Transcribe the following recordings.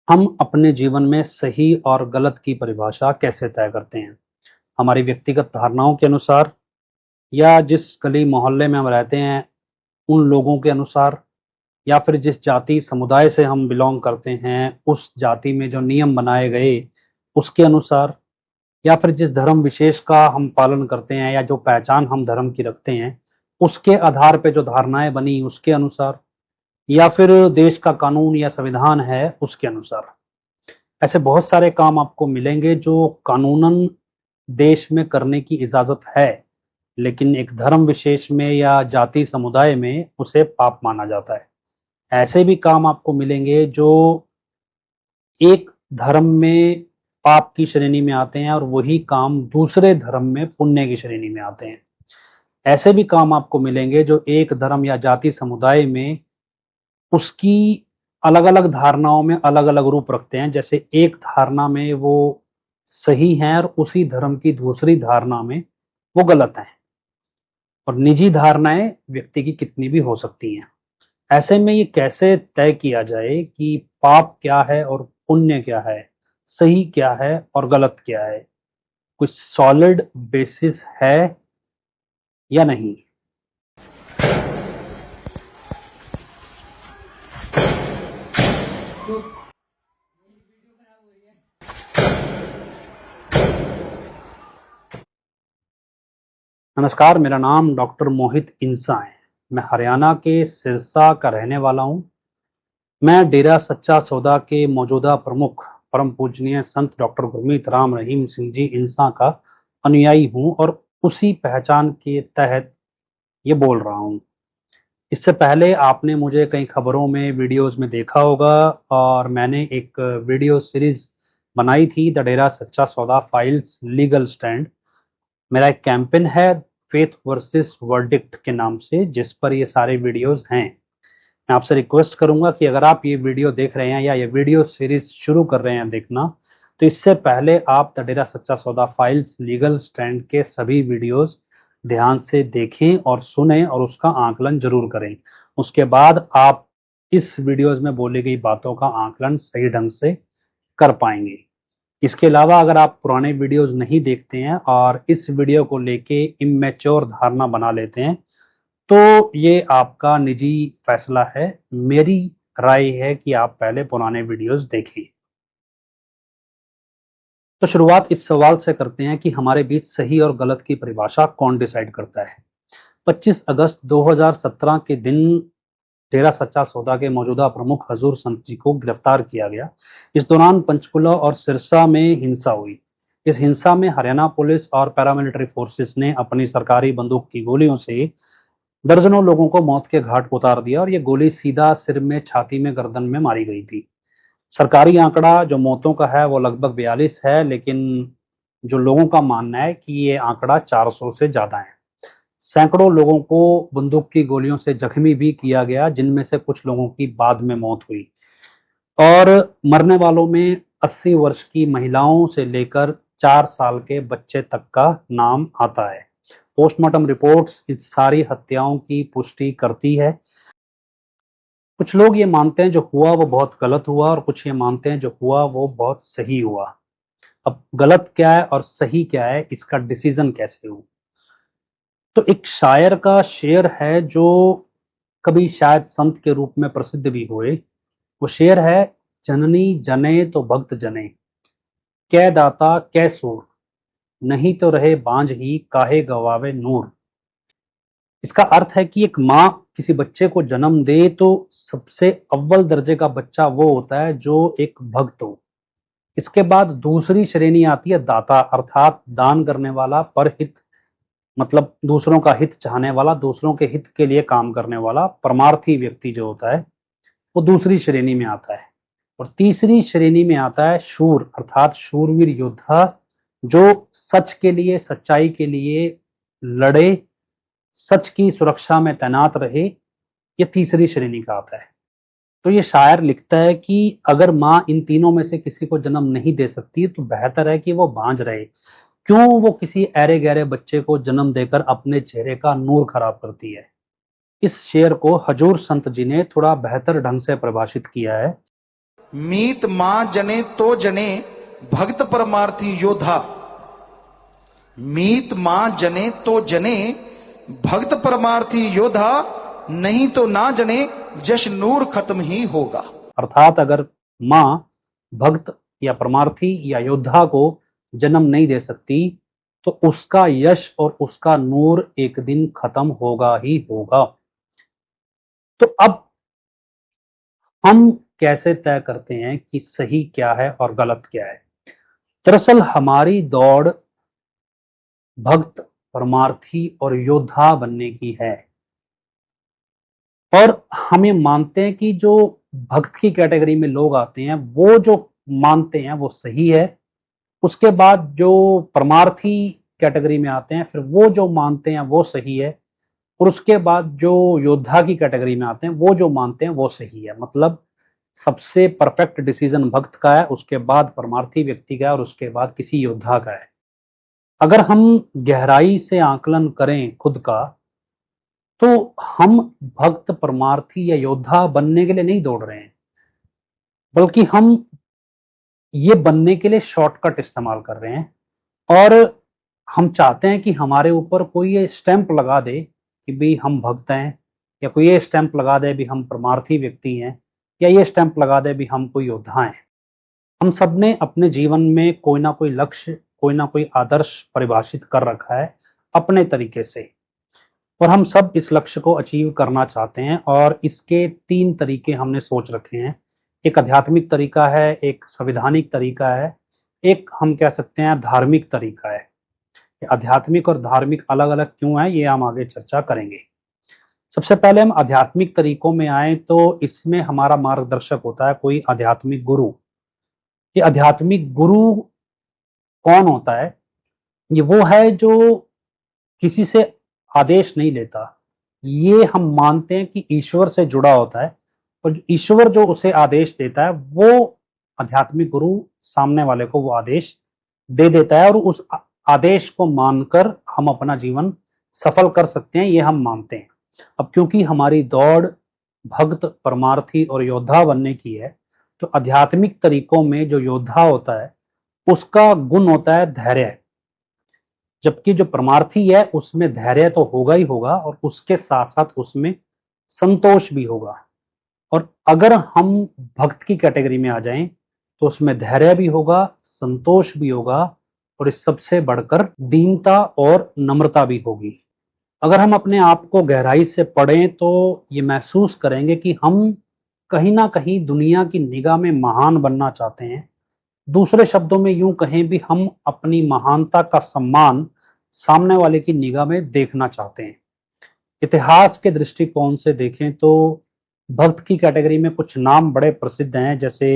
हम अपने जीवन में सही और गलत की परिभाषा कैसे तय करते हैं? हमारी व्यक्तिगत धारणाओं के अनुसार या जिस गली मोहल्ले में हम रहते हैं उन लोगों के अनुसार या फिर जिस जाति समुदाय से हम बिलोंग करते हैं उस जाति में जो नियम बनाए गए उसके अनुसार या फिर जिस धर्म विशेष का हम पालन करते हैं या जो पहचान हम धर्म की रखते हैं उसके आधार पे जो धारणाएं बनी उसके अनुसार या फिर देश का कानून या संविधान है उसके अनुसार। ऐसे बहुत सारे काम आपको मिलेंगे जो कानूनन देश में करने की इजाज़त है, लेकिन एक धर्म विशेष में या जाति समुदाय में उसे पाप माना जाता है। ऐसे भी काम आपको मिलेंगे जो एक धर्म में पाप की श्रेणी में आते हैं और वही काम दूसरे धर्म में पुण्य की श्रेणी में आते हैं। ऐसे भी काम आपको मिलेंगे जो एक धर्म या जाति समुदाय में उसकी अलग-अलग धारणाओं में अलग-अलग रूप रखते हैं। जैसे एक धारणा में वो सही हैं और उसी धर्म की दूसरी धारणा में वो गलत हैं। और निजी धारणाएं व्यक्ति की कितनी भी हो सकती हैं। ऐसे में ये कैसे तय किया जाए कि पाप क्या है और पुण्य क्या है, सही क्या है और गलत क्या है? कुछ सॉलिड बेसिस है या नहीं? नमस्कार, मेरा नाम डॉक्टर मोहित इंसा है। मैं हरियाणा के सिरसा का रहने वाला हूँ। मैं डेरा सच्चा सौदा के मौजूदा प्रमुख परम पूजनीय संत डॉक्टर गुरमीत राम रहीम सिंह जी इंसा का अनुयायी हूँ और उसी पहचान के तहत ये बोल रहा हूँ। इससे पहले आपने मुझे कई खबरों में, वीडियोस में देखा होगा और मैंने एक वीडियो सीरीज बनाई थी, द डेरा सच्चा सौदा फाइल्स लीगल स्टैंड। मेरा एक कैंपेन है फेथ वर्सेस वर्डिक्ट के नाम से, जिस पर ये सारे वीडियोस हैं। मैं आपसे रिक्वेस्ट करूंगा कि अगर आप ये वीडियो देख रहे हैं या ये वीडियो सीरीज शुरू कर रहे हैं देखना, तो इससे पहले आप द डेरा सच्चा सौदा फाइल्स लीगल स्टैंड के सभी वीडियोस ध्यान से देखें और सुनें और उसका आकलन जरूर करें। उसके बाद आप इस वीडियोस में बोली गई बातों का आकलन सही ढंग से कर पाएंगे। इसके अलावा अगर आप पुराने वीडियोस नहीं देखते हैं और इस वीडियो को लेके इमेच्योर धारणा बना लेते हैं, तो ये आपका निजी फैसला है। मेरी राय है कि आप पहले पुराने वीडियोस देखें। तो शुरुआत इस सवाल से करते हैं कि हमारे बीच सही और गलत की परिभाषा कौन डिसाइड करता है। 25 अगस्त 2017 के दिन डेरा सच्चा सौदा के मौजूदा प्रमुख हजूर संत जी को गिरफ्तार किया गया। इस दौरान पंचकुला और सिरसा में हिंसा हुई। इस हिंसा में हरियाणा पुलिस और पैरामिलिट्री फोर्सेस ने अपनी सरकारी बंदूक की गोलियों से दर्जनों लोगों को मौत के घाट को उतार दिया और ये गोली सीधा सिर में, छाती में, गर्दन में मारी गई थी। सरकारी आंकड़ा जो मौतों का है वो लगभग 42 है, लेकिन जो लोगों का मानना है कि ये आंकड़ा 400 से ज्यादा है। सैकड़ों लोगों को बंदूक की गोलियों से जख्मी भी किया गया, जिनमें से कुछ लोगों की बाद में मौत हुई। और मरने वालों में 80 वर्ष की महिलाओं से लेकर 4 साल के बच्चे तक का नाम आता है। पोस्टमार्टम रिपोर्ट्स इस सारी हत्याओं की पुष्टि करती है। कुछ लोग ये मानते हैं जो हुआ वो बहुत गलत हुआ और कुछ ये मानते हैं जो हुआ वो बहुत सही हुआ। अब गलत क्या है और सही क्या है, इसका डिसीजन कैसे हो? तो एक शायर का शेर है जो कभी शायद संत के रूप में प्रसिद्ध भी हुए। वो शेर है, जननी जने तो भक्त जने, कै दाता कै सूर, नहीं तो रहे बांझ ही काहे गवावे नूर। इसका अर्थ है कि एक माँ किसी बच्चे को जन्म दे तो सबसे अव्वल दर्जे का बच्चा वो होता है जो एक भक्त हो। इसके बाद दूसरी श्रेणी आती है दाता, अर्थात दान करने वाला, परहित मतलब दूसरों का हित चाहने वाला, दूसरों के हित के लिए काम करने वाला परमार्थी व्यक्ति जो होता है वो दूसरी श्रेणी में आता है। और तीसरी श्रेणी में आता है शूर, अर्थात शूरवीर योद्धा जो सच के लिए, सच्चाई के लिए लड़े, सच की सुरक्षा में तैनात रहे। ये तीसरी श्रेणी का आता है। तो ये शायर लिखता है कि अगर माँ इन तीनों में से किसी को जन्म नहीं दे सकती तो बेहतर है कि वो बांझ रहे। क्यों वो किसी ऐरे गहरे बच्चे को जन्म देकर अपने चेहरे का नूर खराब करती है? इस शेर को हजूर संत जी ने थोड़ा बेहतर ढंग से परिभाषित किया है। मीत मां जने तो जने भक्त परमार्थी योद्धा। मीत मां जने तो जने भक्त परमार्थी योद्धा, नहीं तो ना जने जश नूर खत्म ही होगा। अर्थात अगर मां भक्त या परमार्थी या योद्धा को जन्म नहीं दे सकती तो उसका यश और उसका नूर एक दिन खत्म होगा ही होगा। तो अब हम कैसे तय करते हैं कि सही क्या है और गलत क्या है? दरअसल हमारी दौड़ भक्त, परमार्थी और योद्धा बनने की है। और हम ये मानते हैं कि जो भक्त की कैटेगरी में लोग आते हैं वो जो मानते हैं वो सही है। उसके बाद जो परमार्थी कैटेगरी में आते हैं फिर वो जो मानते हैं वो सही है। और उसके बाद जो योद्धा की कैटेगरी में आते हैं वो जो मानते हैं वो सही है। मतलब सबसे परफेक्ट डिसीजन भक्त का है, उसके बाद परमार्थी व्यक्ति का है और उसके बाद किसी योद्धा का है। अगर हम गहराई से आकलन करें खुद का तो हम भक्त, परमार्थी या योद्धा बनने के लिए नहीं दौड़ रहे हैं, बल्कि हम ये बनने के लिए शॉर्टकट इस्तेमाल कर रहे हैं। और हम चाहते हैं कि हमारे ऊपर कोई ये स्टैंप लगा दे कि भाई हम भक्त हैं, या कोई ये स्टैंप लगा दे भी हम परमार्थी व्यक्ति हैं, या ये स्टैंप लगा दे भी हम कोई योद्धा हैं। हम सब ने अपने जीवन में कोई ना कोई लक्ष्य, कोई ना कोई आदर्श परिभाषित कर रखा है अपने तरीके से, और हम सब इस लक्ष्य को अचीव करना चाहते हैं। और इसके 3 तरीके हमने सोच रखे हैं। एक आध्यात्मिक तरीका है, एक संवैधानिक तरीका है, एक हम कह सकते हैं धार्मिक तरीका है। आध्यात्मिक और धार्मिक अलग अलग क्यों है ये हम आगे चर्चा करेंगे। सबसे पहले हम आध्यात्मिक तरीकों में आए तो इसमें हमारा मार्गदर्शक होता है कोई आध्यात्मिक गुरु। ये आध्यात्मिक गुरु कौन होता है? ये वो है जो किसी से आदेश नहीं लेता। ये हम मानते हैं कि ईश्वर से जुड़ा होता है, और ईश्वर जो उसे आदेश देता है वो आध्यात्मिक गुरु सामने वाले को वो आदेश दे देता है, और उस आदेश को मानकर हम अपना जीवन सफल कर सकते हैं, ये हम मानते हैं। अब क्योंकि हमारी दौड़ भक्त, परमार्थी और योद्धा बनने की है, तो आध्यात्मिक तरीकों में जो योद्धा होता है उसका गुण होता है धैर्य, जबकि जो परमार्थी है उसमें धैर्य तो होगा ही होगा और उसके साथ साथ उसमें संतोष भी होगा। और अगर हम भक्त की कैटेगरी में आ जाएं तो उसमें धैर्य भी होगा, संतोष भी होगा, और इस सबसे बढ़कर दीनता और नम्रता भी होगी। अगर हम अपने आप को गहराई से पढ़ें तो ये महसूस करेंगे कि हम कहीं ना कहीं दुनिया की निगाह में महान बनना चाहते हैं। दूसरे शब्दों में यूं कहें भी हम अपनी महानता का सम्मान सामने वाले की निगाह में देखना चाहते हैं। इतिहास के दृष्टिकोण से देखें तो भक्त की कैटेगरी में कुछ नाम बड़े प्रसिद्ध हैं। जैसे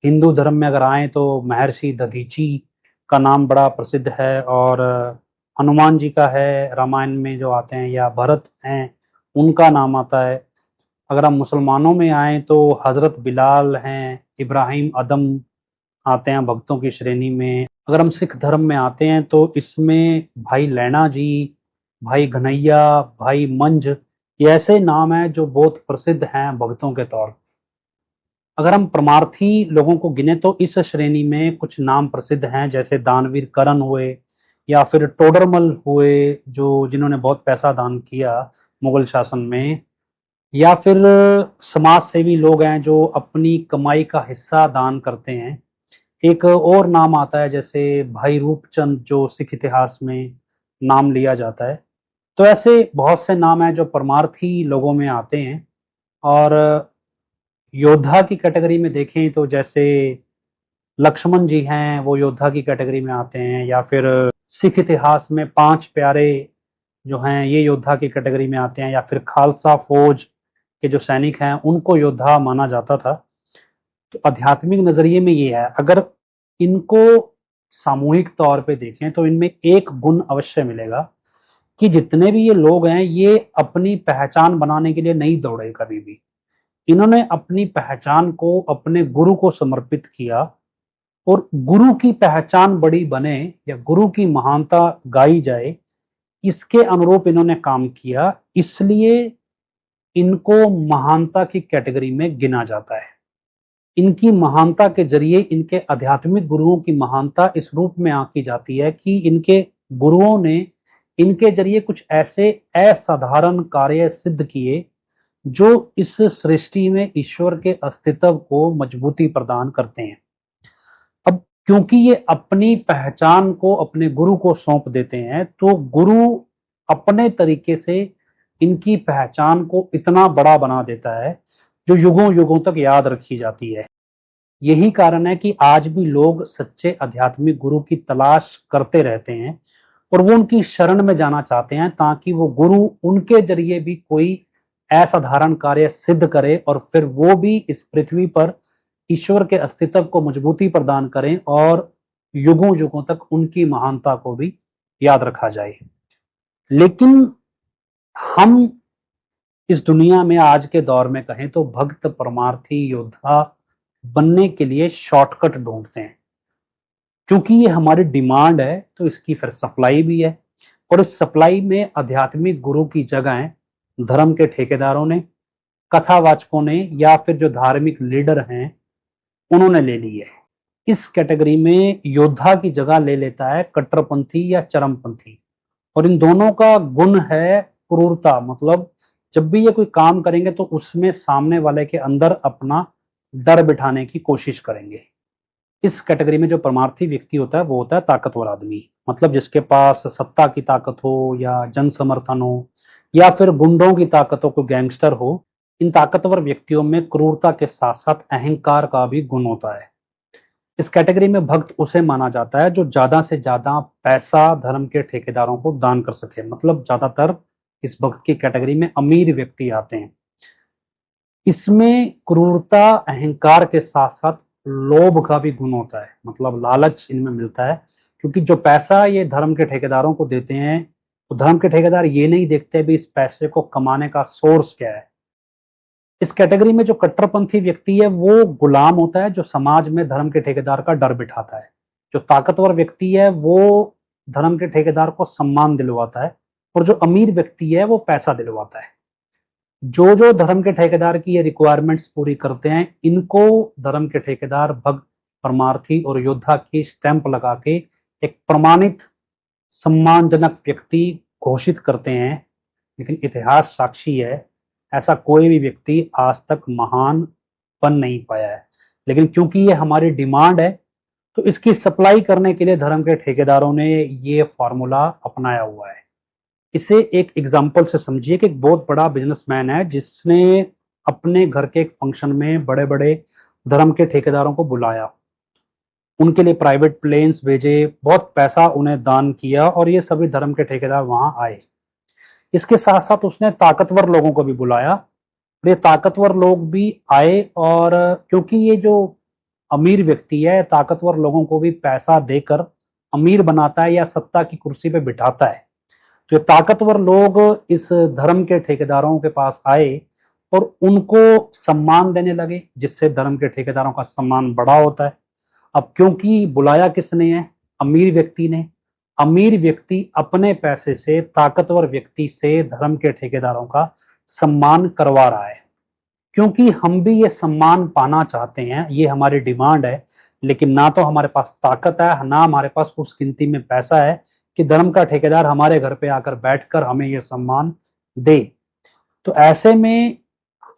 हिंदू धर्म में अगर आए तो महर्षि दधीची का नाम बड़ा प्रसिद्ध है, और हनुमान जी का है रामायण में जो आते हैं, या भरत हैं उनका नाम आता है। अगर हम मुसलमानों में आए तो हजरत बिलाल हैं, इब्राहिम अदम आते हैं भक्तों की श्रेणी में। अगर हम सिख धर्म में आते हैं तो इसमें भाई लैणा जी, भाई घनैया, भाई मंझ, ये ऐसे नाम हैं जो बहुत प्रसिद्ध हैं भक्तों के तौर। अगर हम परमार्थी लोगों को गिने तो इस श्रेणी में कुछ नाम प्रसिद्ध हैं, जैसे दानवीर करण हुए, या फिर टोडरमल हुए जो जिन्होंने बहुत पैसा दान किया मुगल शासन में, या फिर समाज सेवी लोग हैं जो अपनी कमाई का हिस्सा दान करते हैं। एक और नाम आता है जैसे भाई रूपचंद जो सिख इतिहास में नाम लिया जाता है। तो ऐसे बहुत से नाम हैं जो परमार्थी लोगों में आते हैं। और योद्धा की कैटेगरी में देखें तो जैसे लक्ष्मण जी हैं वो योद्धा की कैटेगरी में आते हैं, या फिर सिख इतिहास में 5 प्यारे जो हैं ये योद्धा की कैटेगरी में आते हैं, या फिर खालसा फौज के जो सैनिक हैं उनको योद्धा माना जाता था। तो आध्यात्मिक नजरिए में ये है। अगर इनको सामूहिक तौर पे देखें तो इनमें एक गुण अवश्य मिलेगा कि जितने भी ये लोग हैं ये अपनी पहचान बनाने के लिए नहीं दौड़े कभी भी। इन्होंने अपनी पहचान को अपने गुरु को समर्पित किया, और गुरु की पहचान बड़ी बने या गुरु की महानता गाई जाए, इसके अनुरूप इन्होंने काम किया, इसलिए इनको महानता की कैटेगरी में गिना जाता है। इनकी महानता के जरिए इनके आध्यात्मिक गुरुओं की महानता इस रूप में आंकी जाती है कि इनके गुरुओं ने इनके जरिए कुछ ऐसे असाधारण कार्य सिद्ध किए जो इस सृष्टि में ईश्वर के अस्तित्व को मजबूती प्रदान करते हैं। अब क्योंकि ये अपनी पहचान को अपने गुरु को सौंप देते हैं, तो गुरु अपने तरीके से इनकी पहचान को इतना बड़ा बना देता है जो युगों युगों तक याद रखी जाती है। यही कारण है कि आज भी लोग सच्चे आध्यात्मिक गुरु की तलाश करते रहते हैं और वो उनकी शरण में जाना चाहते हैं ताकि वो गुरु उनके जरिए भी कोई असाधारण कार्य सिद्ध करे और फिर वो भी इस पृथ्वी पर ईश्वर के अस्तित्व को मजबूती प्रदान करें और युगों युगों तक उनकी महानता को भी याद रखा जाए। लेकिन हम इस दुनिया में आज के दौर में कहें तो भक्त परमार्थी योद्धा बनने के लिए शॉर्टकट ढूंढते हैं। क्योंकि ये हमारी डिमांड है तो इसकी फिर सप्लाई भी है, और इस सप्लाई में आध्यात्मिक गुरु की जगह धर्म के ठेकेदारों ने, कथावाचकों ने या फिर जो धार्मिक लीडर हैं उन्होंने ले ली है। इस कैटेगरी में योद्धा की जगह ले लेता है कट्टरपंथी या चरमपंथी, और इन दोनों का गुण है क्रूरता। मतलब जब भी ये कोई काम करेंगे तो उसमें सामने वाले के अंदर अपना डर बिठाने की कोशिश करेंगे। इस कैटेगरी में जो परमार्थी व्यक्ति होता है वो होता है ताकतवर आदमी, मतलब जिसके पास सत्ता की ताकत हो या जन समर्थन हो या फिर गुंडों की ताकत हो, कोई गैंगस्टर हो। इन ताकतवर व्यक्तियों में क्रूरता के साथ साथ अहंकार का भी गुण होता है। इस कैटेगरी में भक्त उसे माना जाता है जो ज्यादा से ज्यादा पैसा धर्म के ठेकेदारों को दान कर सके। मतलब ज्यादातर इस भक्त की कैटेगरी में अमीर व्यक्ति आते हैं। इसमें क्रूरता, अहंकार के साथ साथ लोभ का भी गुण होता है, मतलब लालच इनमें मिलता है। क्योंकि जो पैसा ये धर्म के ठेकेदारों को देते हैं तो धर्म के ठेकेदार ये नहीं देखते भी इस पैसे को कमाने का सोर्स क्या है। इस कैटेगरी में जो कट्टरपंथी व्यक्ति है वो गुलाम होता है जो समाज में धर्म के ठेकेदार का डर बिठाता है। जो ताकतवर व्यक्ति है वो धर्म के ठेकेदार को सम्मान दिलवाता है, और जो अमीर व्यक्ति है वो पैसा दिलवाता है। जो धर्म के ठेकेदार की ये रिक्वायरमेंट्स पूरी करते हैं, इनको धर्म के ठेकेदार भक्त, परमार्थी और योद्धा की स्टैंप लगा के एक प्रमाणित सम्मानजनक व्यक्ति घोषित करते हैं। लेकिन इतिहास साक्षी है, ऐसा कोई भी व्यक्ति आज तक महान बन नहीं पाया है। लेकिन क्योंकि ये हमारी डिमांड है तो इसकी सप्लाई करने के लिए धर्म के ठेकेदारों ने ये फॉर्मूला अपनाया हुआ है। इसे एक एग्जाम्पल से समझिए कि एक बहुत बड़ा बिजनेसमैन है जिसने अपने घर के एक फंक्शन में बड़े बड़े धर्म के ठेकेदारों को बुलाया, उनके लिए प्राइवेट प्लेन्स भेजे, बहुत पैसा उन्हें दान किया और ये सभी धर्म के ठेकेदार वहां आए। इसके साथ साथ उसने ताकतवर लोगों को भी बुलाया, ये ताकतवर लोग भी आए। और क्योंकि ये जो अमीर व्यक्ति है ताकतवर लोगों को भी पैसा देकर अमीर बनाता है या सत्ता की कुर्सी पे बिठाता है, तो ये ताकतवर लोग इस धर्म के ठेकेदारों के पास आए और उनको सम्मान देने लगे, जिससे धर्म के ठेकेदारों का सम्मान बढ़ा होता है। अब क्योंकि बुलाया किसने है? अमीर व्यक्ति ने। अमीर व्यक्ति अपने पैसे से ताकतवर व्यक्ति से धर्म के ठेकेदारों का सम्मान करवा रहा है। क्योंकि हम भी ये सम्मान पाना चाहते हैं, ये हमारी डिमांड है, लेकिन ना तो हमारे पास ताकत है ना हमारे पास उस गिनती में पैसा है कि धर्म का ठेकेदार हमारे घर पे आकर बैठकर हमें ये सम्मान दे। तो ऐसे में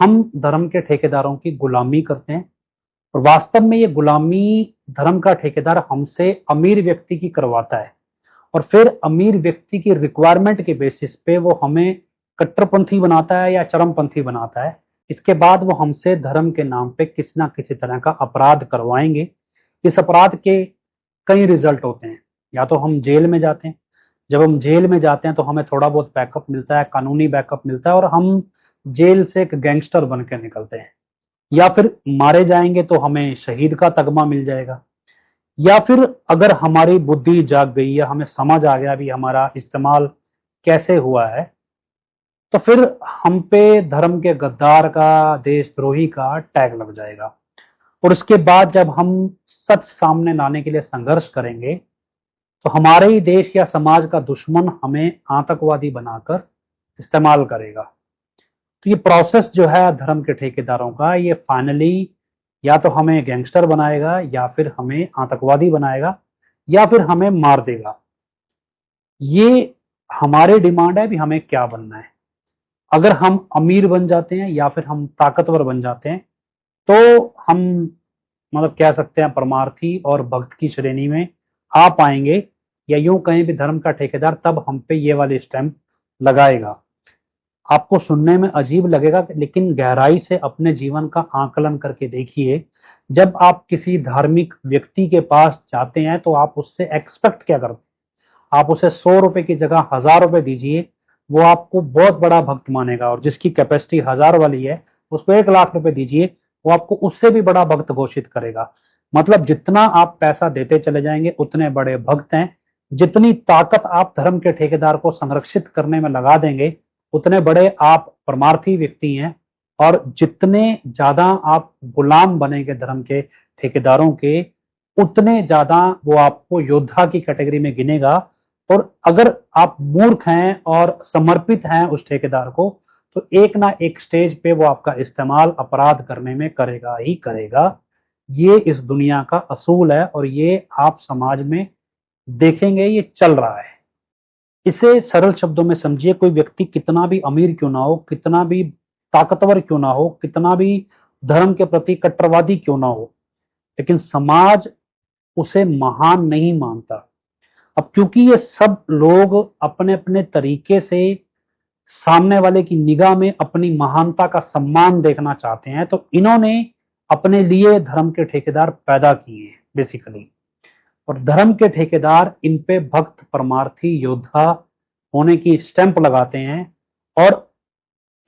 हम धर्म के ठेकेदारों की गुलामी करते हैं, और वास्तव में ये गुलामी धर्म का ठेकेदार हमसे अमीर व्यक्ति की करवाता है, और फिर अमीर व्यक्ति की रिक्वायरमेंट के बेसिस पे वो हमें कट्टरपंथी बनाता है या चरमपंथी बनाता है। इसके बाद वो हमसे धर्म के नाम पे किसी ना किसी तरह का अपराध करवाएंगे। इस अपराध के कई रिजल्ट होते हैं। या तो हम जेल में जाते हैं, जब हम जेल में जाते हैं तो हमें थोड़ा बहुत बैकअप मिलता है, कानूनी बैकअप मिलता है, और हम जेल से एक गैंगस्टर बन के निकलते हैं। या फिर मारे जाएंगे तो हमें शहीद का तगमा मिल जाएगा। या फिर अगर हमारी बुद्धि जाग गई या हमें समझ आ गया भी हमारा इस्तेमाल कैसे हुआ है, तो फिर हम पे धर्म के गद्दार का, देशद्रोही का टैग लग जाएगा। और उसके बाद जब हम सच सामने लाने के लिए संघर्ष करेंगे तो हमारे ही देश या समाज का दुश्मन हमें आतंकवादी बनाकर इस्तेमाल करेगा। तो ये प्रोसेस जो है धर्म के ठेकेदारों का, ये फाइनली या तो हमें गैंगस्टर बनाएगा, या फिर हमें आतंकवादी बनाएगा, या फिर हमें मार देगा। ये हमारे डिमांड है भी हमें क्या बनना है। अगर हम अमीर बन जाते हैं या फिर हम ताकतवर बन जाते हैं, तो हम मतलब कह सकते हैं परमार्थी और भक्त की श्रेणी में आ पाएंगे, या यूं कहें भी धर्म का ठेकेदार तब हम पे ये वाले स्टैंप लगाएगा। आपको सुनने में अजीब लगेगा, लेकिन गहराई से अपने जीवन का आकलन करके देखिए। जब आप किसी धार्मिक व्यक्ति के पास जाते हैं तो आप उससे एक्सपेक्ट क्या करते हैं? आप उसे 100 रुपए की जगह 1000 रुपए दीजिए, वो आपको बहुत बड़ा भक्त मानेगा। और जिसकी कैपेसिटी 1000 वाली है, उसको 1 लाख रुपए दीजिए, वो आपको उससे भी बड़ा भक्त घोषित करेगा। मतलब जितना आप पैसा देते चले जाएंगे उतने बड़े भक्त हैं। जितनी ताकत आप धर्म के ठेकेदार को संरक्षित करने में लगा देंगे, उतने बड़े आप परमार्थी व्यक्ति हैं। और जितने ज्यादा आप गुलाम बनेंगे धर्म के ठेकेदारों के, उतने ज्यादा वो आपको योद्धा की कैटेगरी में गिनेगा। और अगर आप मूर्ख हैं और समर्पित हैं उस ठेकेदार को, तो एक ना एक स्टेज पे वो आपका इस्तेमाल अपराध करने में करेगा ही करेगा। ये इस दुनिया का असूल है, और ये आप समाज में देखेंगे, ये चल रहा है। इसे सरल शब्दों में समझिए, कोई व्यक्ति कितना भी अमीर क्यों ना हो, कितना भी ताकतवर क्यों ना हो, कितना भी धर्म के प्रति कट्टरवादी क्यों ना हो, लेकिन समाज उसे महान नहीं मानता। अब क्योंकि ये सब लोग अपने अपने तरीके से सामने वाले की निगाह में अपनी महानता का सम्मान देखना चाहते हैं, तो इन्होंने अपने लिए धर्म के ठेकेदार पैदा किए हैं बेसिकली। और धर्म के ठेकेदार इन पे भक्त परमार्थी योद्धा होने की स्टैंप लगाते हैं। और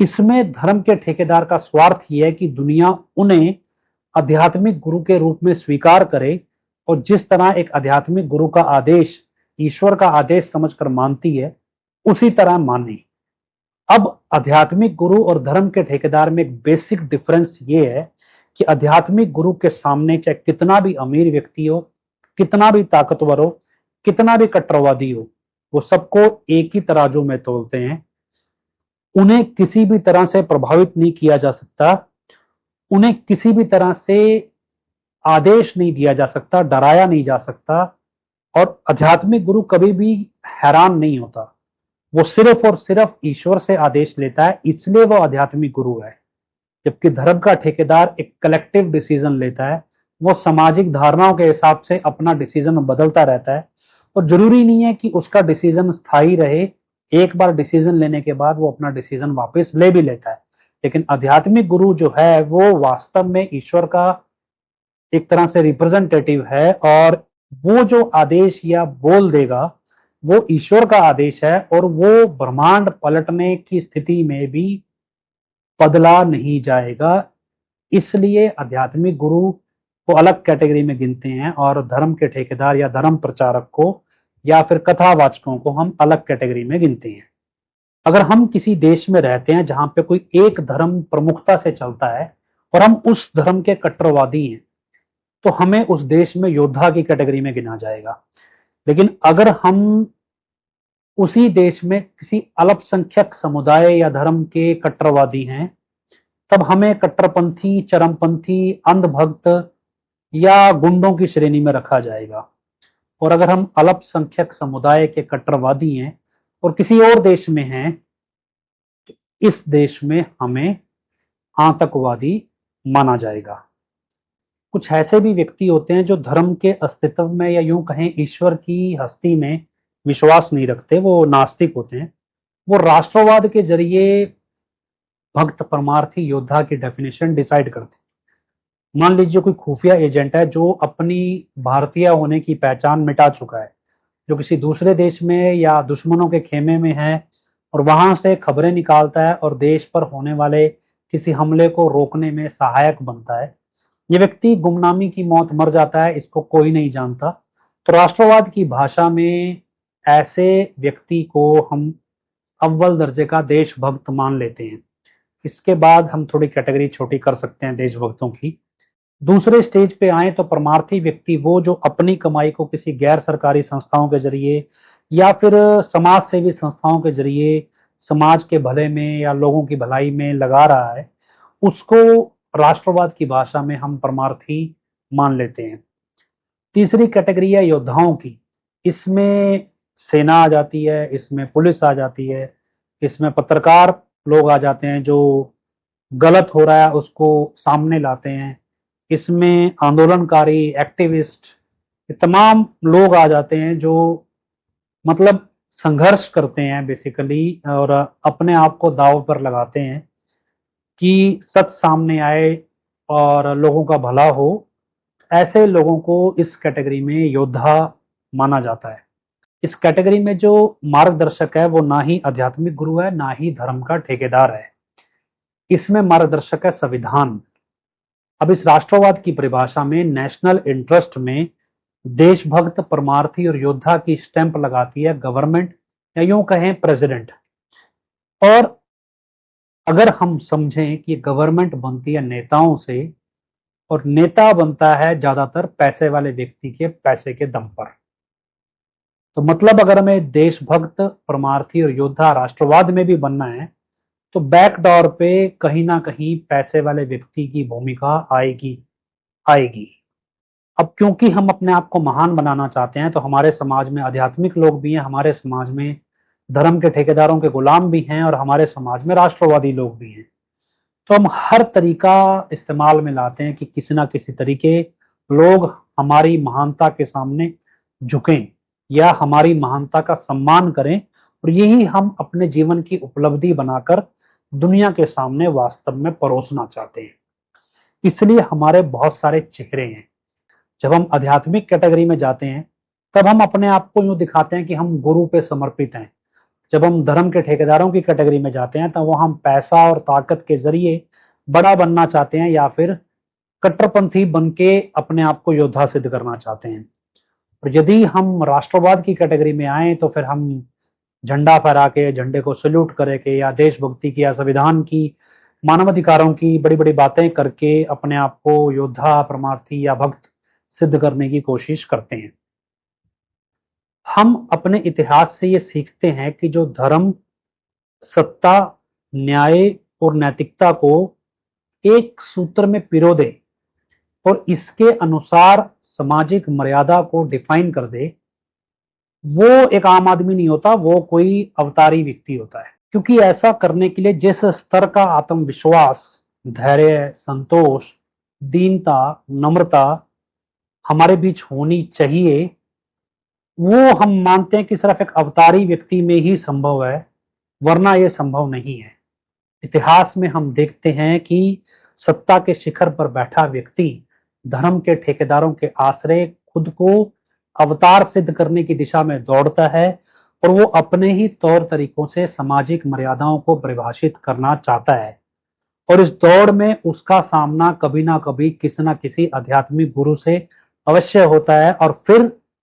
इसमें धर्म के ठेकेदार का स्वार्थ यह है कि दुनिया उन्हें आध्यात्मिक गुरु के रूप में स्वीकार करे, और जिस तरह एक आध्यात्मिक गुरु का आदेश ईश्वर का आदेश समझकर मानती है, उसी तरह माने। अब आध्यात्मिक गुरु और धर्म के ठेकेदार में एक बेसिक डिफरेंस ये है कि आध्यात्मिक गुरु के सामने चाहे कितना भी अमीर व्यक्ति हो, कितना भी ताकतवर हो, कितना भी कट्टरवादी हो, वो सबको एक ही तराजू में तोलते हैं। उन्हें किसी भी तरह से प्रभावित नहीं किया जा सकता, उन्हें किसी भी तरह से आदेश नहीं दिया जा सकता, डराया नहीं जा सकता। और आध्यात्मिक गुरु कभी भी हैरान नहीं होता, वो सिर्फ और सिर्फ ईश्वर से आदेश लेता है, इसलिए वो आध्यात्मिक गुरु है। जबकि धर्म का ठेकेदार एक कलेक्टिव डिसीजन लेता है, वो सामाजिक धारणाओं के हिसाब से अपना डिसीजन बदलता रहता है। और जरूरी नहीं है कि उसका डिसीजन स्थायी रहे, एक बार डिसीजन लेने के बाद वो अपना डिसीजन वापस ले भी लेता है। लेकिन आध्यात्मिक गुरु जो है वो वास्तव में ईश्वर का एक तरह से रिप्रेजेंटेटिव है, और वो जो आदेश या बोल देगा वो ईश्वर का आदेश है, और वो ब्रह्मांड पलटने की स्थिति में भी बदला नहीं जाएगा। इसलिए आध्यात्मिक गुरु को अलग कैटेगरी में गिनते हैं, और धर्म के ठेकेदार या धर्म प्रचारक को या फिर कथावाचकों को हम अलग कैटेगरी में गिनते हैं। अगर हम किसी देश में रहते हैं जहां पे कोई एक धर्म प्रमुखता से चलता है और हम उस धर्म के कट्टरवादी हैं, तो हमें उस देश में योद्धा की कैटेगरी में गिना जाएगा। लेकिन अगर हम उसी देश में किसी अल्पसंख्यक समुदाय या धर्म के कट्टरवादी हैं, तब हमें कट्टरपंथी, चरमपंथी, अंधभक्त या गुंडों की श्रेणी में रखा जाएगा। और अगर हम अल्पसंख्यक समुदाय के कट्टरवादी हैं और किसी और देश में हैं, तो इस देश में हमें आतंकवादी माना जाएगा। कुछ ऐसे भी व्यक्ति होते हैं जो धर्म के अस्तित्व में या यूं कहें ईश्वर की हस्ती में विश्वास नहीं रखते, वो नास्तिक होते हैं। वो राष्ट्रवाद के जरिए भक्त परमार्थी योद्धा की डेफिनेशन डिसाइड करते हैं। मान लीजिए कोई खुफिया एजेंट है जो अपनी भारतीय होने की पहचान मिटा चुका है, जो किसी दूसरे देश में या दुश्मनों के खेमे में है और वहां से खबरें निकालता है और देश पर होने वाले किसी हमले को रोकने में सहायक बनता है। ये व्यक्ति गुमनामी की मौत मर जाता है, इसको कोई नहीं जानता। तो राष्ट्रवाद की भाषा में ऐसे व्यक्ति को हम अव्वल दर्जे का देशभक्त मान लेते हैं। इसके बाद हम थोड़ी कैटेगरी छोटी कर सकते हैं देशभक्तों की। दूसरे स्टेज पे आए तो परमार्थी व्यक्ति वो जो अपनी कमाई को किसी गैर सरकारी संस्थाओं के जरिए या फिर समाज सेवी संस्थाओं के जरिए समाज के भले में या लोगों की भलाई में लगा रहा है, उसको राष्ट्रवाद की भाषा में हम परमार्थी मान लेते हैं। तीसरी कैटेगरी है योद्धाओं की। इसमें सेना आ जाती है, इसमें पुलिस आ जाती है, इसमें पत्रकार लोग आ जाते हैं जो गलत हो रहा है उसको सामने लाते हैं, इसमें आंदोलनकारी एक्टिविस्ट, ये तमाम लोग आ जाते हैं जो मतलब संघर्ष करते हैं बेसिकली, और अपने आप को दांव पर लगाते हैं कि सच सामने आए और लोगों का भला हो। ऐसे लोगों को इस कैटेगरी में योद्धा माना जाता है। इस कैटेगरी में जो मार्गदर्शक है वो ना ही आध्यात्मिक गुरु है, ना ही धर्म का ठेकेदार है। इसमें मार्गदर्शक है संविधान। अब इस राष्ट्रवाद की परिभाषा में नेशनल इंटरेस्ट में देशभक्त, परमार्थी और योद्धा की स्टैंप लगाती है गवर्नमेंट, या यूं कहें प्रेसिडेंट। और अगर हम समझें कि गवर्नमेंट बनती है नेताओं से, और नेता बनता है ज्यादातर पैसे वाले व्यक्ति के पैसे के दम पर, तो मतलब अगर हमें देशभक्त, परमार्थी और योद्धा राष्ट्रवाद में भी बनना है तो बैकडोर पे कहीं ना कहीं पैसे वाले व्यक्ति की भूमिका आएगी। अब क्योंकि हम अपने आप को महान बनाना चाहते हैं तो हमारे समाज में आध्यात्मिक लोग भी हैं, हमारे समाज में धर्म के ठेकेदारों के गुलाम भी हैं, और हमारे समाज में राष्ट्रवादी लोग भी हैं। तो हम हर तरीका इस्तेमाल में लाते हैं कि किसी ना किसी तरीके लोग हमारी महानता के सामने झुकें या हमारी महानता का सम्मान करें, और यही हम अपने जीवन की उपलब्धि बनाकर दुनिया के सामने वास्तव में परोसना चाहते हैं। इसलिए हमारे बहुत सारे चेहरे हैं। जब हम आध्यात्मिक कैटेगरी में जाते हैं तब हम अपने आप को यूं दिखाते हैं कि हम गुरु पे समर्पित हैं। जब हम धर्म के ठेकेदारों की कैटेगरी में जाते हैं तो वह हम पैसा और ताकत के जरिए बड़ा बनना चाहते हैं, या फिर कट्टरपंथी बन के अपने आप को योद्धा सिद्ध करना चाहते हैं। और यदि हम राष्ट्रवाद की कैटेगरी में आए तो फिर हम झंडा फहरा के, झंडे को सल्यूट करे के, या देशभक्ति की, या संविधान की, मानवाधिकारों की बड़ी बड़ी बातें करके अपने आप को योद्धा, परमार्थी या भक्त सिद्ध करने की कोशिश करते हैं। हम अपने इतिहास से ये सीखते हैं कि जो धर्म सत्ता, न्याय और नैतिकता को एक सूत्र में पिरो दे और इसके अनुसार सामाजिक मर्यादा को डिफाइन कर दे, वो एक आम आदमी नहीं होता, वो कोई अवतारी व्यक्ति होता है। क्योंकि ऐसा करने के लिए जिस स्तर का आत्मविश्वास, धैर्य, संतोष, दीनता, नम्रता हमारे बीच होनी चाहिए, वो हम मानते हैं कि सिर्फ एक अवतारी व्यक्ति में ही संभव है, वरना ये संभव नहीं है। इतिहास में हम देखते हैं कि सत्ता के शिखर पर बैठा व्यक्ति धर्म के ठेकेदारों के आश्रय खुद को अवतार सिद्ध करने की दिशा में दौड़ता है, और वो अपने ही तौर तरीकों से सामाजिक मर्यादाओं को परिभाषित करना चाहता है। और इस दौड़ में उसका सामना कभी ना कभी किसी न किसी आध्यात्मिक गुरु से अवश्य होता है, और फिर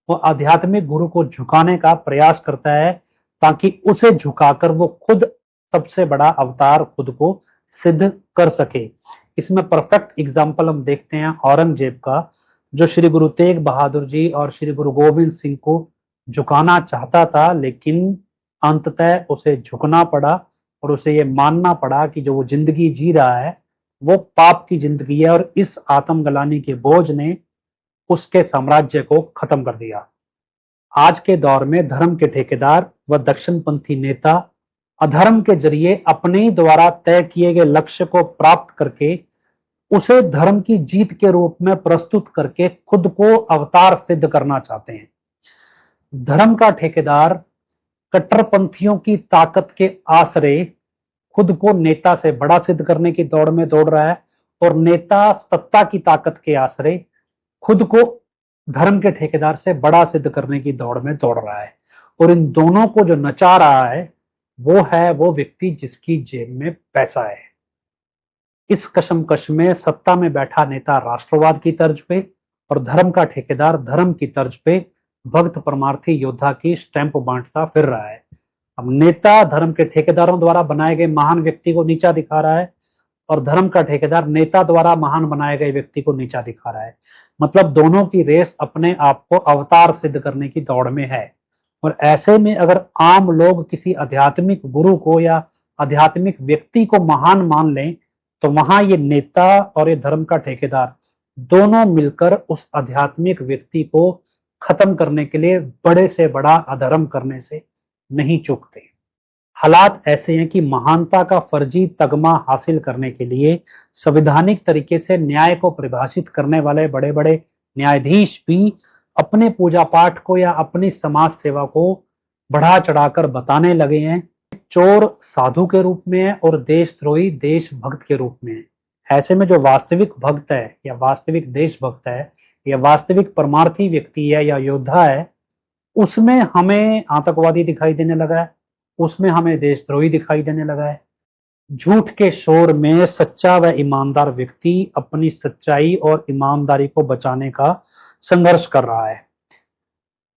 वो आध्यात्मिक गुरु को झुकाने का प्रयास करता है ताकि उसे झुकाकर वो खुद सबसे बड़ा अवतार खुद को सिद्ध कर सके। इसमें परफेक्ट एग्जाम्पल हम देखते हैं औरंगजेब का, जो श्री गुरु तेग बहादुर जी और श्री गुरु गोविंद सिंह को झुकाना चाहता था, लेकिन अंततः उसे झुकना पड़ा और उसे ये मानना पड़ा कि जो वो जिंदगी जी रहा है वो पाप की जिंदगी है, और इस आत्मग्लानि के बोझ ने उसके साम्राज्य को खत्म कर दिया। आज के दौर में धर्म के ठेकेदार व दक्षिणपंथी नेता अधर्म के जरिए अपने द्वारा तय किए गए लक्ष्य को प्राप्त करके उसे धर्म की जीत के रूप में प्रस्तुत करके खुद को अवतार सिद्ध करना चाहते हैं। धर्म का ठेकेदार कट्टरपंथियों की ताकत के आश्रय खुद को नेता से बड़ा सिद्ध करने की दौड़ में दौड़ रहा है, और नेता सत्ता की ताकत के आश्रय खुद को धर्म के ठेकेदार से बड़ा सिद्ध करने की दौड़ में दौड़ रहा है। और इन दोनों को जो नचा रहा है वो व्यक्ति जिसकी जेब में पैसा है। इस कशमकश में सत्ता में बैठा नेता राष्ट्रवाद की तर्ज पे और धर्म का ठेकेदार धर्म की तर्ज पे भक्त, परमार्थी, योद्धा की स्टैंप बांटता फिर रहा है। अब नेता धर्म के ठेकेदारों द्वारा बनाए गए महान व्यक्ति को नीचा दिखा रहा है, और धर्म का ठेकेदार नेता द्वारा महान बनाए गए व्यक्ति को नीचा दिखा रहा है। मतलब दोनों की रेस अपने आप को अवतार सिद्ध करने की दौड़ में है। और ऐसे में अगर आम लोग किसी आध्यात्मिक गुरु को या आध्यात्मिक व्यक्ति को महान मान लें तो वहां ये नेता और ये धर्म का ठेकेदार दोनों मिलकर उस आध्यात्मिक व्यक्ति को खत्म करने के लिए बड़े से बड़ा अधर्म करने से नहीं चूकते। हालात ऐसे हैं कि महानता का फर्जी तगमा हासिल करने के लिए संवैधानिक तरीके से न्याय को परिभाषित करने वाले बड़े बड़े न्यायाधीश भी अपने पूजा पाठ को या अपनी समाज सेवा को बढ़ा चढ़ाकर बताने लगे हैं चोर साधु के रूप में है और देशद्रोही देशभक्त के रूप में है। ऐसे में जो वास्तविक भक्त है या वास्तविक देशभक्त है या वास्तविक परमार्थी व्यक्ति है या योद्धा है, उसमें हमें आतंकवादी दिखाई देने लगा है, उसमें हमें देशद्रोही दिखाई देने लगा है। झूठ के शोर में सच्चा व ईमानदार व्यक्ति अपनी सच्चाई और ईमानदारी को बचाने का संघर्ष कर रहा है।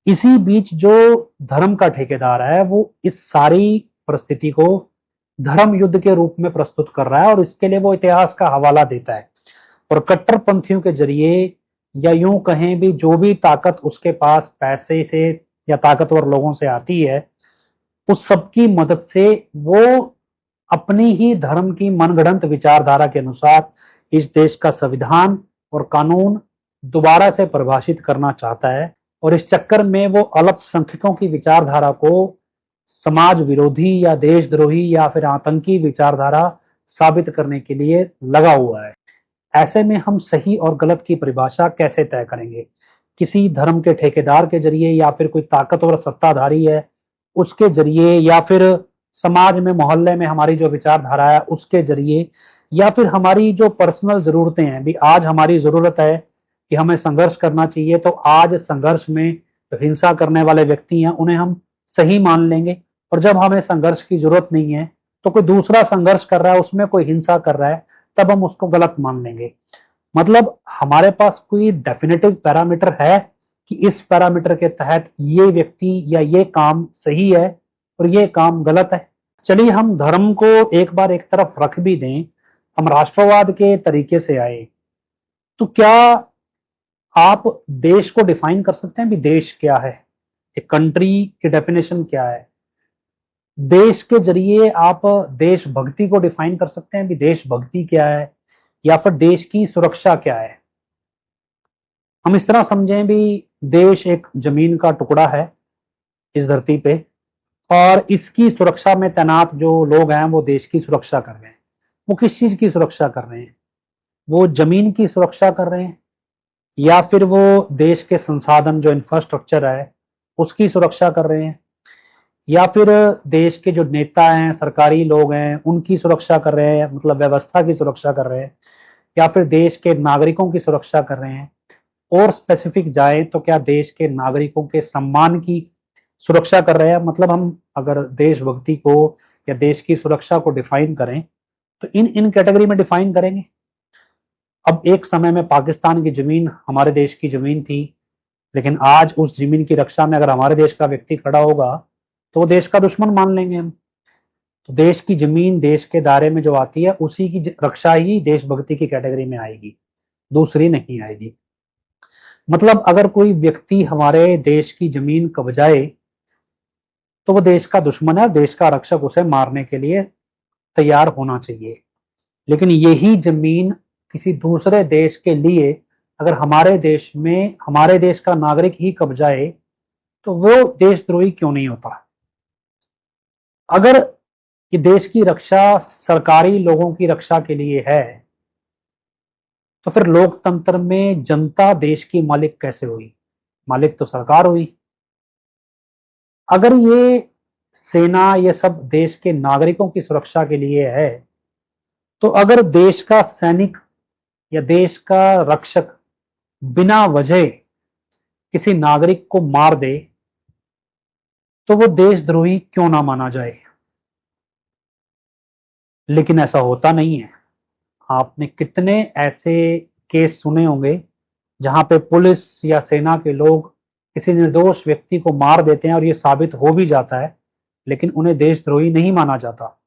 इसी बीच जो धर्म का ठेकेदार है वो इस सारी परिस्थिति को धर्म युद्ध के रूप में प्रस्तुत कर रहा है और इसके लिए वो इतिहास का हवाला देता है और कट्टरपंथियों के जरिए या यूं कहें भी जो भी ताकत उसके पास पैसे से या ताकतवर लोगों से आती है, उस सबकी मदद से वो अपनी ही धर्म की मनगढ़ंत विचारधारा के अनुसार इस देश का संविधान और कानून दोबारा से परिभाषित करना चाहता है और इस चक्कर में वो अल्पसंख्यकों की विचारधारा को समाज विरोधी या देशद्रोही या फिर आतंकी विचारधारा साबित करने के लिए लगा हुआ है। ऐसे में हम सही और गलत की परिभाषा कैसे तय करेंगे? किसी धर्म के ठेकेदार के जरिए या फिर कोई ताकतवर सत्ताधारी है उसके जरिए या फिर समाज में मोहल्ले में हमारी जो विचारधारा है उसके जरिए या फिर हमारी जो पर्सनल जरूरतें हैं भी आज हमारी जरूरत है कि हमें संघर्ष करना चाहिए तो आज संघर्ष में जो हिंसा करने वाले व्यक्ति हैं उन्हें हम सही मान लेंगे और जब हमें संघर्ष की जरूरत नहीं है तो कोई दूसरा संघर्ष कर रहा है उसमें कोई हिंसा कर रहा है तब हम उसको गलत मान लेंगे। मतलब हमारे पास कोई डेफिनेटिव पैरामीटर है कि इस पैरामीटर के तहत ये व्यक्ति या ये काम सही है और ये काम गलत है। चलिए हम धर्म को एक बार एक तरफ रख भी दें, हम राष्ट्रवाद के तरीके से आए तो क्या आप देश को डिफाइन कर सकते हैं भी देश क्या है, एक कंट्री की डेफिनेशन क्या है? देश के जरिए आप देशभक्ति को डिफाइन कर सकते हैं भी देशभक्ति क्या है या फिर देश की सुरक्षा क्या है? हम इस तरह समझें भी देश एक जमीन का टुकड़ा है इस धरती पे और इसकी सुरक्षा में तैनात जो लोग हैं वो देश की सुरक्षा कर रहे हैं। वो किस चीज की सुरक्षा कर रहे हैं? वो जमीन की सुरक्षा कर रहे हैं या फिर वो देश के संसाधन जो इंफ्रास्ट्रक्चर है उसकी सुरक्षा कर रहे हैं या फिर देश के जो नेता हैं सरकारी लोग हैं उनकी सुरक्षा कर रहे हैं, मतलब व्यवस्था की सुरक्षा कर रहे हैं या फिर देश के नागरिकों की सुरक्षा कर रहे हैं? और स्पेसिफिक जाए तो क्या देश के नागरिकों के सम्मान की सुरक्षा कर रहे हैं? मतलब हम अगर देशभक्ति को या देश की सुरक्षा को डिफाइन करें तो इन कैटेगरी में डिफाइन करेंगे। अब एक समय में पाकिस्तान की जमीन हमारे देश की जमीन थी, लेकिन आज उस जमीन की रक्षा में अगर हमारे देश का व्यक्ति खड़ा होगा तो वो देश का दुश्मन मान लेंगे हम। तो देश की जमीन देश के दायरे में जो आती है उसी की रक्षा ही देशभक्ति की कैटेगरी में आएगी, दूसरी नहीं आएगी। मतलब अगर कोई व्यक्ति हमारे देश की जमीन कब्जाए तो वो देश का दुश्मन है, देश का रक्षक उसे मारने के लिए तैयार होना चाहिए। लेकिन यही जमीन किसी दूसरे देश के लिए अगर हमारे देश में हमारे देश का नागरिक ही कब्जाए तो वो देशद्रोही क्यों नहीं होता? अगर ये देश की रक्षा सरकारी लोगों की रक्षा के लिए है तो फिर लोकतंत्र में जनता देश की मालिक कैसे हुई? मालिक तो सरकार हुई। अगर ये सेना ये सब देश के नागरिकों की सुरक्षा के लिए है तो अगर देश का सैनिक या देश का रक्षक बिना वजह किसी नागरिक को मार दे तो वो देशद्रोही क्यों ना माना जाए? लेकिन ऐसा होता नहीं है। आपने कितने ऐसे केस सुने होंगे जहां पे पुलिस या सेना के लोग किसी निर्दोष व्यक्ति को मार देते हैं और ये साबित हो भी जाता है लेकिन उन्हें देशद्रोही नहीं माना जाता,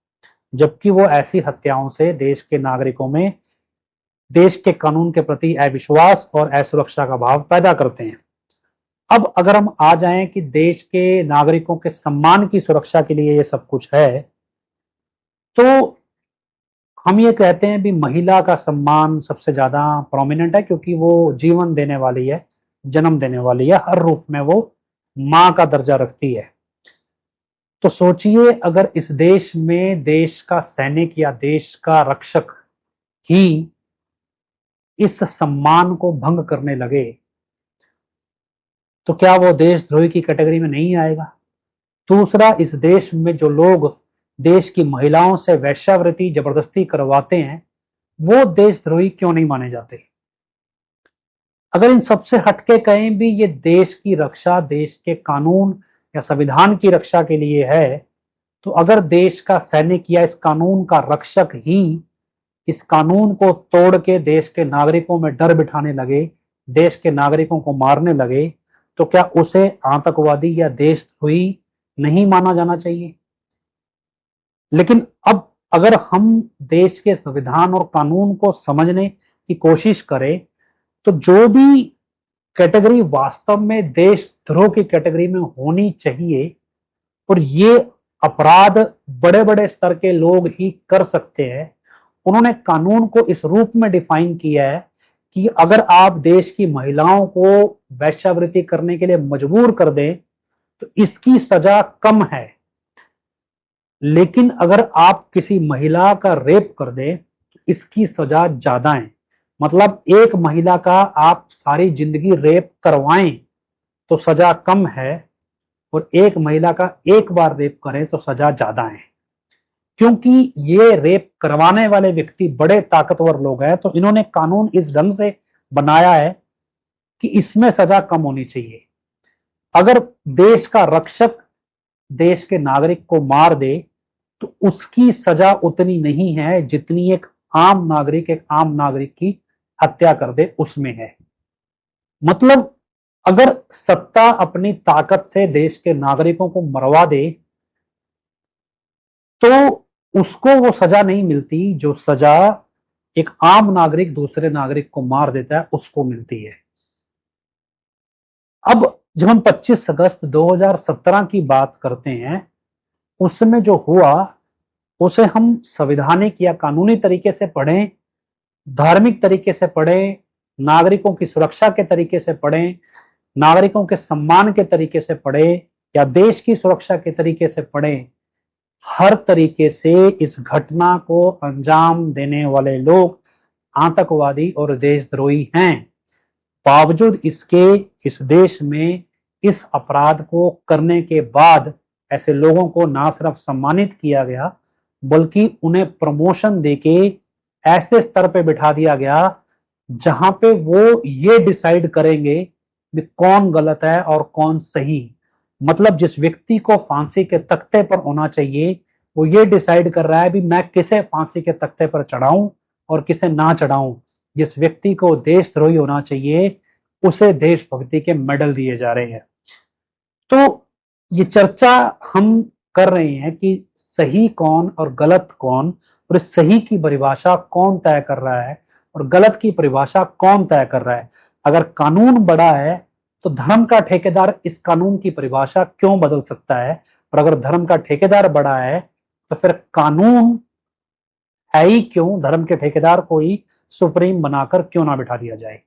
जबकि वो ऐसी हत्याओं से देश के नागरिकों में देश के कानून के प्रति अविश्वास और असुरक्षा का भाव पैदा करते हैं। अब अगर हम आ जाएं कि देश के नागरिकों के सम्मान की सुरक्षा के लिए ये सब कुछ है तो हम ये कहते हैं भी महिला का सम्मान सबसे ज्यादा प्रोमिनेंट है क्योंकि वो जीवन देने वाली है, जन्म देने वाली है, हर रूप में वो मां का दर्जा रखती है। तो सोचिए अगर इस देश में देश का सैनिक या देश का रक्षक ही इस सम्मान को भंग करने लगे तो क्या वो देशद्रोही की कैटेगरी में नहीं आएगा? दूसरा, इस देश में जो लोग देश की महिलाओं से वेश्यावृत्ति जबरदस्ती करवाते हैं वो देशद्रोही क्यों नहीं माने जाते? अगर इन सबसे हटके कहें भी ये देश की रक्षा, देश के कानून या संविधान की रक्षा के लिए है, तो अगर देश का सैनिक या इस कानून का रक्षक ही इस कानून को तोड़ के देश के नागरिकों में डर बिठाने लगे, देश के नागरिकों को मारने लगे, तो क्या उसे आतंकवादी या देशद्रोही नहीं माना जाना चाहिए? लेकिन अब अगर हम देश के संविधान और कानून को समझने की कोशिश करें तो जो भी कैटेगरी वास्तव में देशद्रोह की कैटेगरी में होनी चाहिए और ये अपराध बड़े बड़े स्तर के लोग ही कर सकते हैं, उन्होंने कानून को इस रूप में डिफाइन किया है कि अगर आप देश की महिलाओं को वेश्यावृत्ति करने के लिए मजबूर कर दें तो इसकी सजा कम है, लेकिन अगर आप किसी महिला का रेप कर दें तो इसकी सजा ज्यादा है। मतलब एक महिला का आप सारी जिंदगी रेप करवाएं तो सजा कम है और एक महिला का एक बार रेप करें तो सजा ज्यादा है, क्योंकि ये रेप करवाने वाले व्यक्ति बड़े ताकतवर लोग हैं। तो इन्होंने कानून इस ढंग से बनाया है कि इसमें सजा कम होनी चाहिए। अगर देश का रक्षक देश के नागरिक को मार दे तो उसकी सजा उतनी नहीं है जितनी एक आम नागरिक की हत्या कर दे उसमें है। मतलब अगर सत्ता अपनी ताकत से देश के नागरिकों को मरवा दे तो उसको वो सजा नहीं मिलती जो सजा एक आम नागरिक दूसरे नागरिक को मार देता है उसको मिलती है। अब जब हम 25 अगस्त 2017 की बात करते हैं उसमें जो हुआ उसे हम संवैधानिक या कानूनी तरीके से पढ़ें, धार्मिक तरीके से पढ़ें, नागरिकों की सुरक्षा के तरीके से पढ़ें, नागरिकों के सम्मान के तरीके से पढ़ें या देश की सुरक्षा के तरीके से पढ़ें, हर तरीके से इस घटना को अंजाम देने वाले लोग आतंकवादी और देशद्रोही हैं। बावजूद इसके इस देश में इस अपराध को करने के बाद ऐसे लोगों को ना सिर्फ सम्मानित किया गया बल्कि उन्हें प्रमोशन देके ऐसे स्तर पे बिठा दिया गया जहां पे वो ये डिसाइड करेंगे कि कौन गलत है और कौन सही। मतलब जिस व्यक्ति को फांसी के तख्ते पर होना चाहिए वो ये डिसाइड कर रहा है भी मैं किसे फांसी के तख्ते पर चढ़ाऊं और किसे ना चढ़ाऊं। जिस व्यक्ति को देशद्रोही होना चाहिए उसे देशभक्ति के मेडल दिए जा रहे हैं। तो ये चर्चा हम कर रहे हैं कि सही कौन और गलत कौन, और इस सही की परिभाषा कौन तय कर रहा है और गलत की परिभाषा कौन तय कर रहा है। अगर कानून बड़ा है तो धर्म का ठेकेदार इस कानून की परिभाषा क्यों बदल सकता है, और अगर धर्म का ठेकेदार बड़ा है तो फिर कानून है ही क्यों, धर्म के ठेकेदार को ही सुप्रीम बनाकर क्यों ना बिठा दिया जाए।